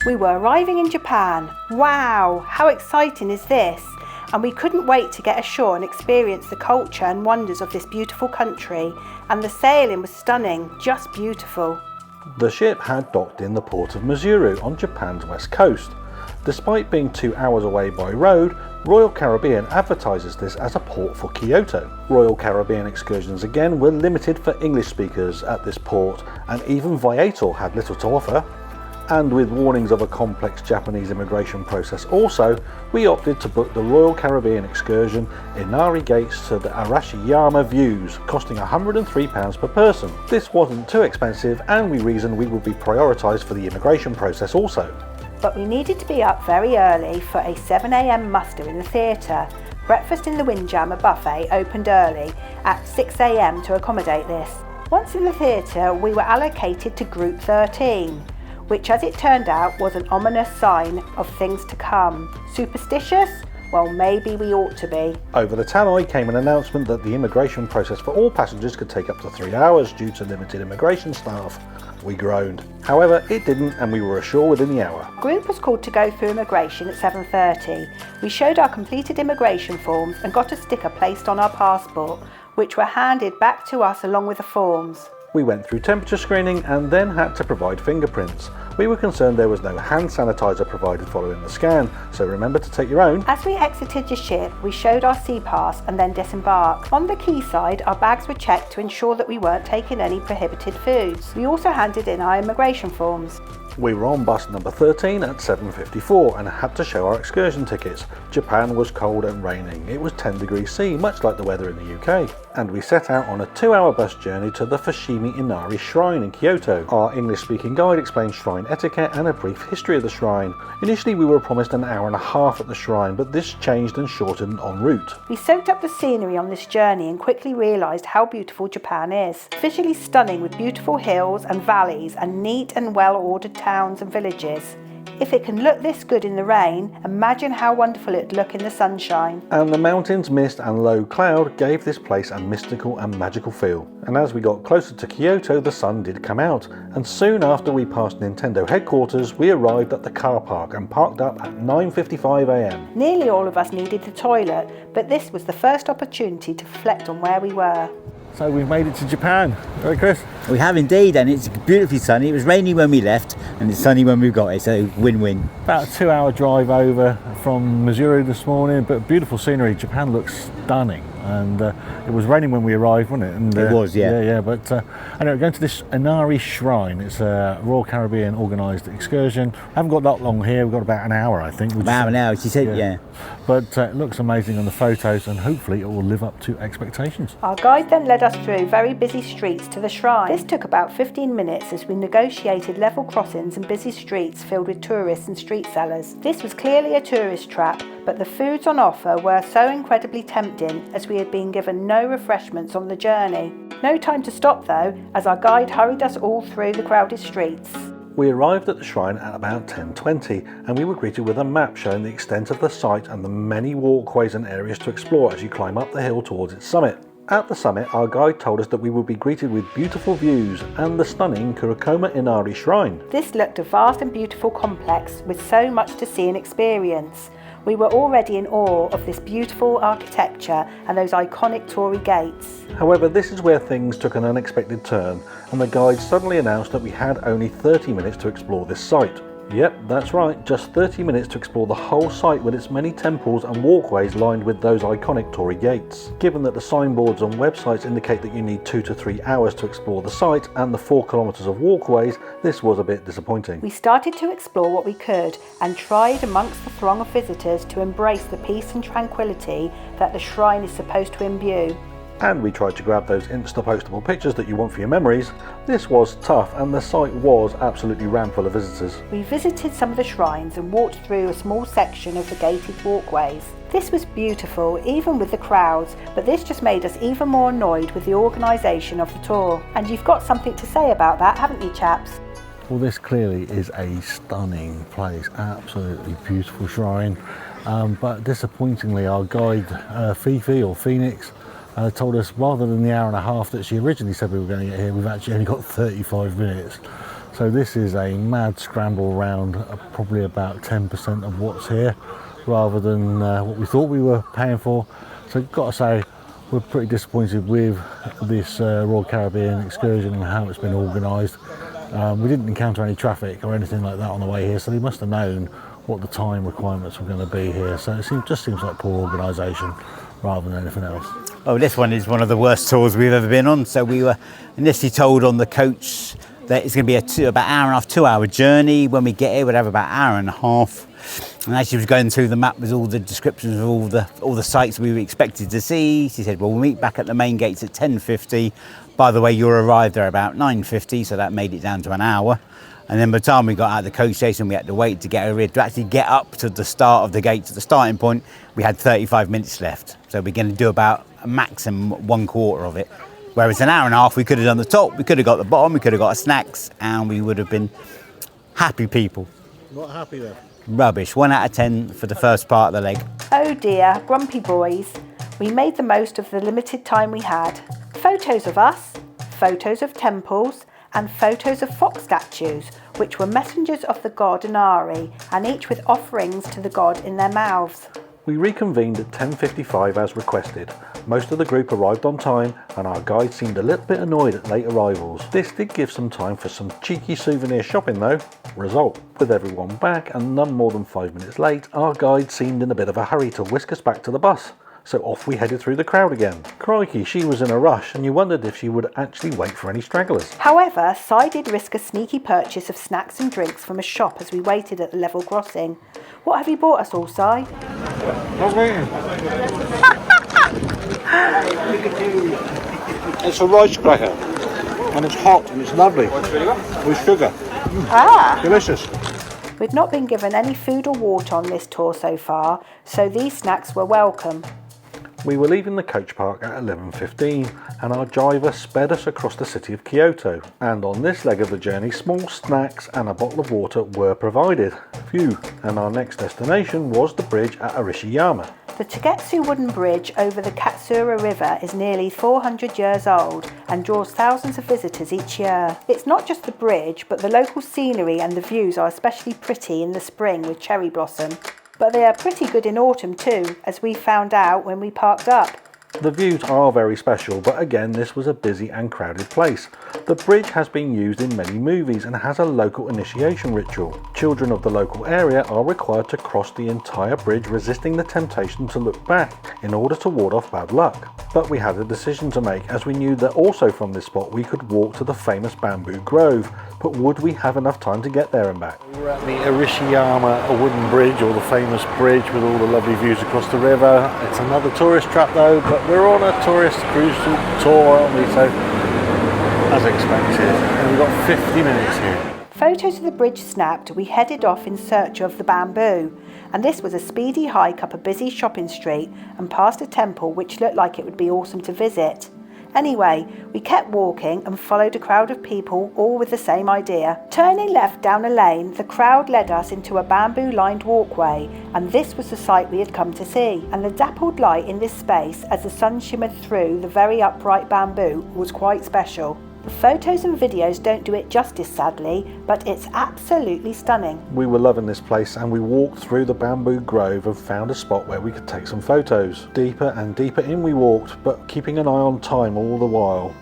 We were arriving in Japan. Wow, how exciting is this? And we couldn't wait to get ashore and experience the culture and wonders of this beautiful country. And the sailing was stunning, just beautiful. The ship had docked in the port of Maizuru on Japan's west coast. Despite being 2 hours away by road, Royal Caribbean advertises this as a port for Kyoto. Royal Caribbean excursions again were limited for English speakers at this port, and even Viator had little to offer. And with warnings of a complex Japanese immigration process also, we opted to book the Royal Caribbean excursion Inari Gates to the Arashiyama views, costing £103 per person. This wasn't too expensive, and we reasoned we would be prioritised for the immigration process also. But we needed to be up very early for a 7 AM muster in the theatre. Breakfast in the Windjammer buffet opened early at 6 AM to accommodate this. Once in the theatre, we were allocated to Group 13. Which, as it turned out, was an ominous sign of things to come. Superstitious? Well, maybe we ought to be. Over the tannoy came an announcement that the immigration process for all passengers could take up to 3 hours due to limited immigration staff. We groaned. However, it didn't, and we were ashore within the hour. Group was called to go through immigration at 7:30. We showed our completed immigration forms and got a sticker placed on our passport, which were handed back to us along with the forms. We went through temperature screening and then had to provide fingerprints. We were concerned there was no hand sanitizer provided following the scan, so remember to take your own. As we exited the ship, we showed our sea pass and then disembarked. On the quayside, our bags were checked to ensure that we weren't taking any prohibited foods. We also handed in our immigration forms. We were on bus number 13 at 7:54 and had to show our excursion tickets. Japan was cold and raining. It was 10 degrees C, much like the weather in the UK. And we set out on a 2-hour bus journey to the Fushimi Inari Shrine in Kyoto. Our English-speaking guide explained shrine etiquette and a brief history of the shrine. Initially we were promised an hour and a half at the shrine, but this changed and shortened en route. We soaked up the scenery on this journey and quickly realised how beautiful Japan is. Visually stunning with beautiful hills and valleys and neat and well-ordered towns and villages. If it can look this good in the rain, imagine how wonderful it'd look in the sunshine. And the mountains, mist and low cloud gave this place a mystical and magical feel. And as we got closer to Kyoto, the sun did come out, and soon after we passed Nintendo headquarters, we arrived at the car park and parked up at 9:55 AM. Nearly all of us needed the toilet, but this was the first opportunity to reflect on where we were. So we've made it to Japan, right Chris? We have indeed, and it's beautifully sunny. It was rainy when we left and it's sunny when we got here, so win-win. About a 2-hour drive over from Maizuru this morning, but beautiful scenery. Japan looks stunning, and it was raining when we arrived, wasn't it? And, it was, yeah. Yeah, but anyway, we're going to this Inari Shrine. It's a Royal Caribbean-organised excursion. I haven't got that long here. We've got about an hour, I think. About an hour, she said, yeah. But it looks amazing on the photos, and hopefully it will live up to expectations. Our guide then led us through very busy streets to the shrine. This took about 15 minutes as we negotiated level crossings and busy streets filled with tourists and street sellers. This was clearly a tourist trap, but the foods on offer were so incredibly tempting as we had been given no refreshments on the journey. No time to stop though, as our guide hurried us all through the crowded streets. We arrived at the shrine at about 10:20 and we were greeted with a map showing the extent of the site and the many walkways and areas to explore as you climb up the hill towards its summit. At the summit, our guide told us that we would be greeted with beautiful views and the stunning Kurokoma Inari Shrine. This looked a vast and beautiful complex with so much to see and experience. We were already in awe of this beautiful architecture and those iconic torii gates. However, this is where things took an unexpected turn, and the guide suddenly announced that we had only 30 minutes to explore this site. Yep, that's right, just 30 minutes to explore the whole site with its many temples and walkways lined with those iconic torii gates. Given that the signboards on websites indicate that you need 2 to 3 hours to explore the site and the 4 kilometres of walkways, this was a bit disappointing. We started to explore what we could and tried amongst the throng of visitors to embrace the peace and tranquility that the shrine is supposed to imbue. And we tried to grab those Insta-postable pictures that you want for your memories. This was tough and the site was absolutely rammed full of visitors. We visited some of the shrines and walked through a small section of the gated walkways. This was beautiful, even with the crowds, but this just made us even more annoyed with the organisation of the tour. And you've got something to say about that, haven't you, chaps? Well, this clearly is a stunning place, absolutely beautiful shrine. But disappointingly, our guide, Fifi or Phoenix, told us rather than the hour and a half that she originally said we were going to get here, we've actually only got 35 minutes. So this is a mad scramble round probably about 10% of what's here, rather than what we thought we were paying for. So got to say, we're pretty disappointed with this Royal Caribbean excursion and how it's been organised. We didn't encounter any traffic or anything like that on the way here, so they must have known what the time requirements were going to be here. So it just seems like poor organisation rather than anything else. Oh, this one is one of the worst tours we've ever been on. So we were initially told on the coach that it's going to be about hour and a half, 2 hour journey. When we get here, we'd have about an hour and a half. And as she was going through the map with all the descriptions of all the sites we were expected to see, she said, well, we'll meet back at the main gates at 10:50. By the way, you'll arrive there about 9:50, so that made it down to an hour. And then by the time we got out of the coach station, we had to wait to get over here to actually get up to the start of the gate, to the starting point. We had 35 minutes left. So we're going to do about a maximum 1/4 of it. Whereas an hour and a half, we could have done the top, we could have got the bottom, we could have got snacks, and we would have been happy people. Not happy then? Rubbish. 1 out of 10 for the first part of the leg. Oh dear, grumpy boys. We made the most of the limited time we had. Photos of us, photos of temples, and photos of fox statues, which were messengers of the god Inari, and each with offerings to the god in their mouths. We reconvened at 10:55 as requested. Most of the group arrived on time, and our guide seemed a little bit annoyed at late arrivals. This did give some time for some cheeky souvenir shopping though. Result: with everyone back and none more than 5 minutes late, our guide seemed in a bit of a hurry to whisk us back to the bus. So off we headed through the crowd again. Crikey, she was in a rush, and you wondered if she would actually wait for any stragglers. However, Si did risk a sneaky purchase of snacks and drinks from a shop as we waited at the level crossing. What have you bought us all, Si? Not waiting. It's a rice cracker, and it's hot and it's lovely with sugar. Delicious. We'd not been given any food or water on this tour so far, so these snacks were welcome. We were leaving the coach park at 11:15, and our driver sped us across the city of Kyoto. And on this leg of the journey, small snacks and a bottle of water were provided. Phew. And our next destination was the bridge at Arishiyama. The Tagetsu wooden bridge over the Katsura River is nearly 400 years old and draws thousands of visitors each year. It's not just the bridge, but the local scenery and the views are especially pretty in the spring with cherry blossom. But they are pretty good in autumn too, as we found out when we parked up. The views are very special, but again this was a busy and crowded place. The bridge has been used in many movies and has a local initiation ritual. Children of the local area are required to cross the entire bridge, resisting the temptation to look back in order to ward off bad luck. But we had a decision to make, as we knew that also from this spot we could walk to the famous bamboo grove, but would we have enough time to get there and back? We're at the Arashiyama wooden bridge, or the famous bridge with all the lovely views across the river. It's another tourist trap though, but we're on a tourist cruise tour, aren't we? So, as expected, and we've got 50 minutes here. Photos of the bridge snapped, we headed off in search of the bamboo, and this was a speedy hike up a busy shopping street and past a temple which looked like it would be awesome to visit. Anyway, we kept walking and followed a crowd of people, all with the same idea. Turning left down a lane, the crowd led us into a bamboo-lined walkway, and this was the sight we had come to see. And the dappled light in this space, as the sun shimmered through the very upright bamboo, was quite special. The photos and videos don't do it justice, sadly, but it's absolutely stunning. We were loving this place, and we walked through the bamboo grove and found a spot where we could take some photos. Deeper and deeper in we walked, but keeping an eye on time all the while.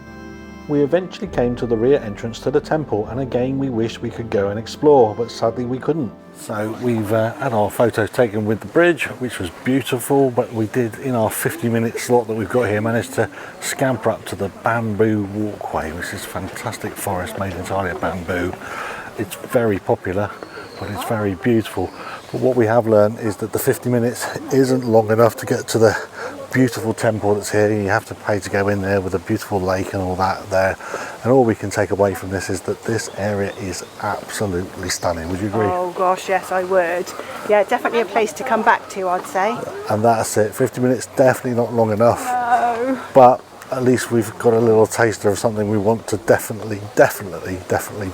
We eventually came to the rear entrance to the temple, and again we wished we could go and explore, but sadly we couldn't. So we've had our photos taken with the bridge, which was beautiful, but we did, in our 50-minute slot that we've got here, managed to scamper up to the bamboo walkway, which is fantastic forest made entirely of bamboo. It's very popular, but it's very beautiful. But what we have learned is that the 50 minutes isn't long enough to get to the beautiful temple that's here. You have to pay to go in there with a beautiful lake and all that there. And all we can take away from this is that this area is absolutely stunning. Would you agree? Oh gosh, yes, I would. Yeah, definitely a place to come back to, I'd say. And that's it. 50 minutes definitely not long enough. No. But at least we've got a little taster of something we want to definitely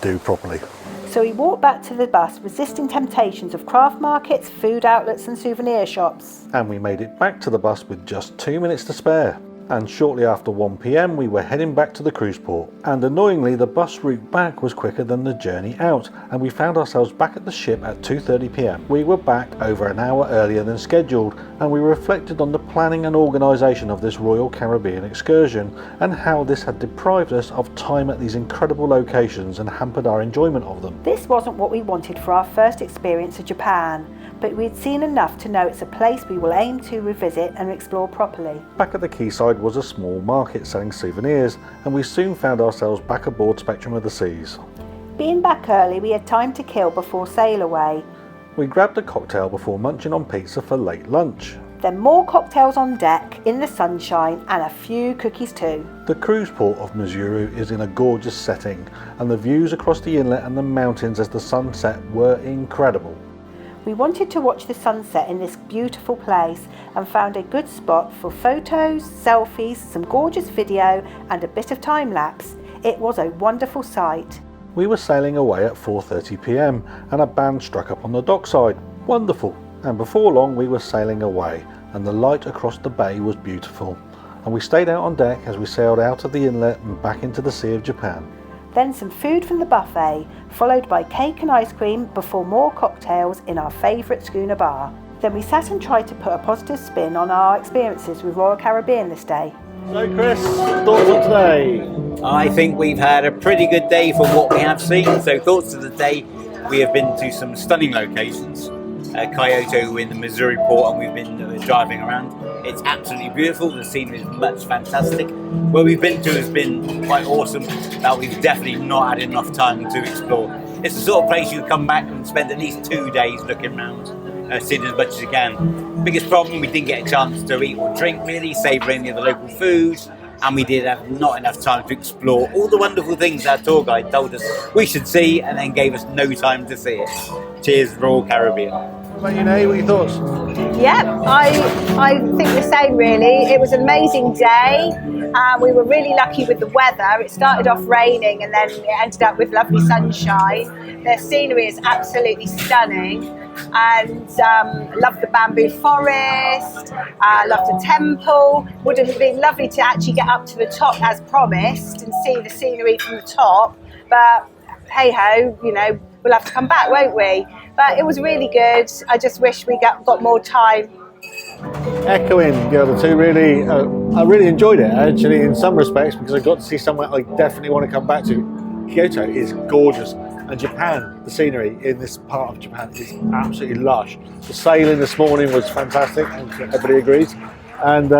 do properly. So we walked back to the bus, resisting temptations of craft markets, food outlets and souvenir shops. And we made it back to the bus with just 2 minutes to spare. and shortly after 1 p.m. we were heading back to the cruise port. And annoyingly, the bus route back was quicker than the journey out, and we found ourselves back at the ship at 2:30 p.m. We were back over an hour earlier than scheduled, and we reflected on the planning and organisation of this Royal Caribbean excursion and how this had deprived us of time at these incredible locations and hampered our enjoyment of them. This wasn't what we wanted for our first experience of Japan, but we'd seen enough to know it's a place we will aim to revisit and explore properly. Back at the quayside was a small market selling souvenirs, and we soon found ourselves back aboard Spectrum of the Seas. Being back early, we had time to kill before Sailaway. We grabbed a cocktail before munching on pizza for late lunch. Then more cocktails on deck, in the sunshine, and a few cookies too. The cruise port of Maizuru is in a gorgeous setting, and the views across the inlet and the mountains as the sun set were incredible. We wanted to watch the sunset in this beautiful place and found a good spot for photos, selfies, some gorgeous video and a bit of time lapse. It was a wonderful sight. We were sailing away at 4:30 p.m. and a band struck up on the dockside. Wonderful. And before long we were sailing away, and the light across the bay was beautiful. And we stayed out on deck as we sailed out of the inlet and back into the Sea of Japan. Then some food from the buffet, followed by cake and ice cream before more cocktails in our favourite schooner bar. Then we sat and tried to put a positive spin on our experiences with Royal Caribbean this day. So Chris, thoughts on today? I think we've had a pretty good day for what we have seen. So thoughts of the day, we have been to some stunning locations. Kyoto in the Missouri port, and we've been driving around. It's absolutely beautiful. The scenery is much fantastic. Where we've been to has been quite awesome, that we've definitely not had enough time to explore. It's the sort of place you come back and spend at least 2 days looking around, seeing as much as you can. Biggest problem, we didn't get a chance to eat or drink really, savour any of the local foods, and we did have not enough time to explore all the wonderful things our tour guide told us we should see and then gave us no time to see it. Cheers, Royal Caribbean. What about you, Nay? What are your thoughts? Yeah, I think the same really. It was an amazing day. We were really lucky with the weather. It started off raining and then it ended up with lovely sunshine. The scenery is absolutely stunning, and loved the bamboo forest, loved the temple. Would have been lovely to actually get up to the top as promised and see the scenery from the top, but hey ho, you know, we'll have to come back, won't we? But it was really good. I just wish we got more time. Echoing the other two, really, I really enjoyed it actually in some respects, because I got to see somewhere I definitely want to come back to. Kyoto is gorgeous, and Japan, the scenery in this part of Japan is absolutely lush. The sailing this morning was fantastic, and everybody agrees. And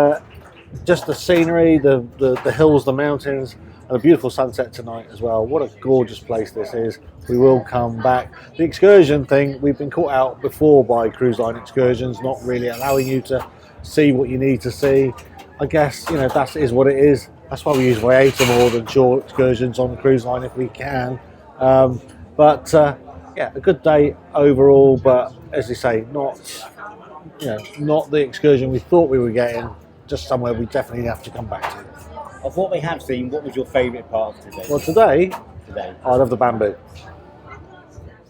just the scenery, the hills, the mountains, and a beautiful sunset tonight as well. What a gorgeous place this is. We will come back. The excursion thing, we've been caught out before by cruise line excursions, not really allowing you to see what you need to see. I guess, you know, that is what it is. That's why we use Vayeta more than short excursions on the cruise line if we can. Yeah, a good day overall, but as you say, not the excursion we thought we were getting, just somewhere we definitely have to come back to. Of what we have seen, what was your favourite part of today? Well, today, I love the bamboo.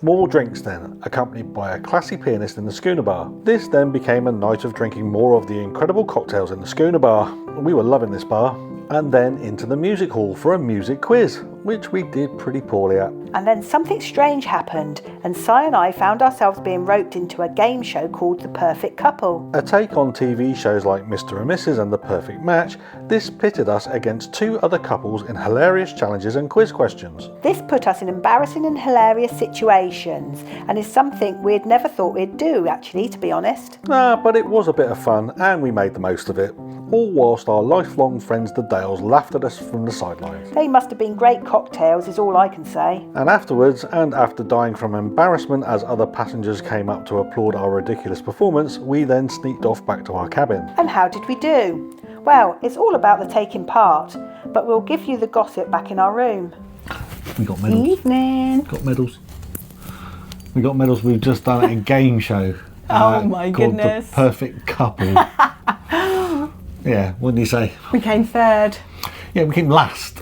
More drinks then, accompanied by a classy pianist in the schooner bar. This then became a night of drinking more of the incredible cocktails in the schooner bar. We were loving this bar. And then into the music hall for a music quiz, which we did pretty poorly at. And then something strange happened, and Si and I found ourselves being roped into a game show called The Perfect Couple. A take on TV shows like Mr. and Mrs. and The Perfect Match, this pitted us against two other couples in hilarious challenges and quiz questions. This put us in embarrassing and hilarious situations, and is something we'd never thought we'd do, actually, to be honest. But it was a bit of fun, and we made the most of it. All whilst our lifelong friends the Dales laughed at us from the sidelines. They must have been great cocktails, is all I can say. And afterwards, and after dying from embarrassment as other passengers came up to applaud our ridiculous performance, we then sneaked off back to our cabin. And how did we do? Well, it's all about the taking part, but we'll give you the gossip back in our room. We got medals. Evening. Got medals. We got medals. We've just done a game show. Oh my called goodness. The Perfect Couple. Yeah, what did you say? We came third. Yeah, we came last.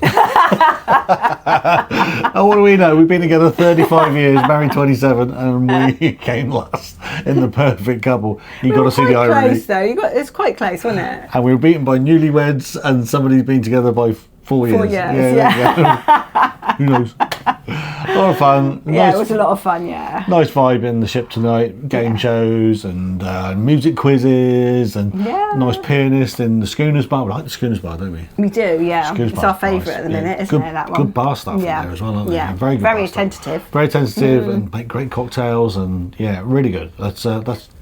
And what do we know? We've been together 35 years, married 27, and we came last in the perfect couple. You've got to see the irony. Close though. It's quite close, wasn't it? And we were beaten by newlyweds and somebody who's been together by 4 years. 4 years, yeah. Who knows? A lot of fun. Yeah, it was a lot of fun, yeah. Nice vibe in the ship tonight. Game shows and music quizzes and nice pianist in the Schooners Bar. We like the Schooners Bar, don't we? We do, yeah. Schooners It's Bar's our favourite at the minute, isn't it, that one? Good bar staff in there as well, aren't they? Yeah, Very good very bar staff. attentive. Very attentive and make great cocktails and really good.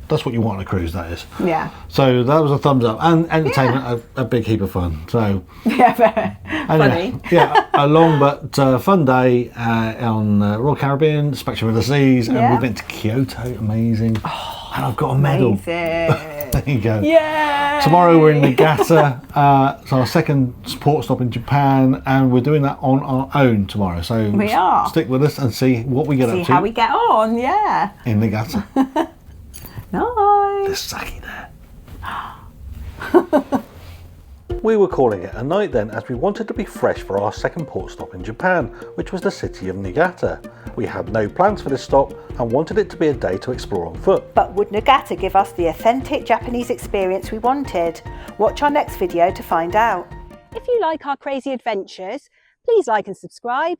That's what you want on a cruise, that is. Yeah. So that was a thumbs up. And entertainment, a big heap of fun. So Yeah, anyway, funny. a long but fun day on Royal Caribbean, Spectrum of the Seas, and we went to Kyoto, amazing. And I've got a medal. Amazing. There you go. Yeah. Tomorrow we're in Niigata, it's our second port stop in Japan, and we're doing that on our own tomorrow. So We are. stick with us and see what we get up See to how we get on, yeah. in Niigata. Nice. There's sake there. We were calling it a night then, as we wanted to be fresh for our second port stop in Japan, which was the city of Niigata. We had no plans for this stop and wanted it to be a day to explore on foot. But would Niigata give us the authentic Japanese experience we wanted? Watch our next video to find out. If you like our crazy adventures, please like and subscribe.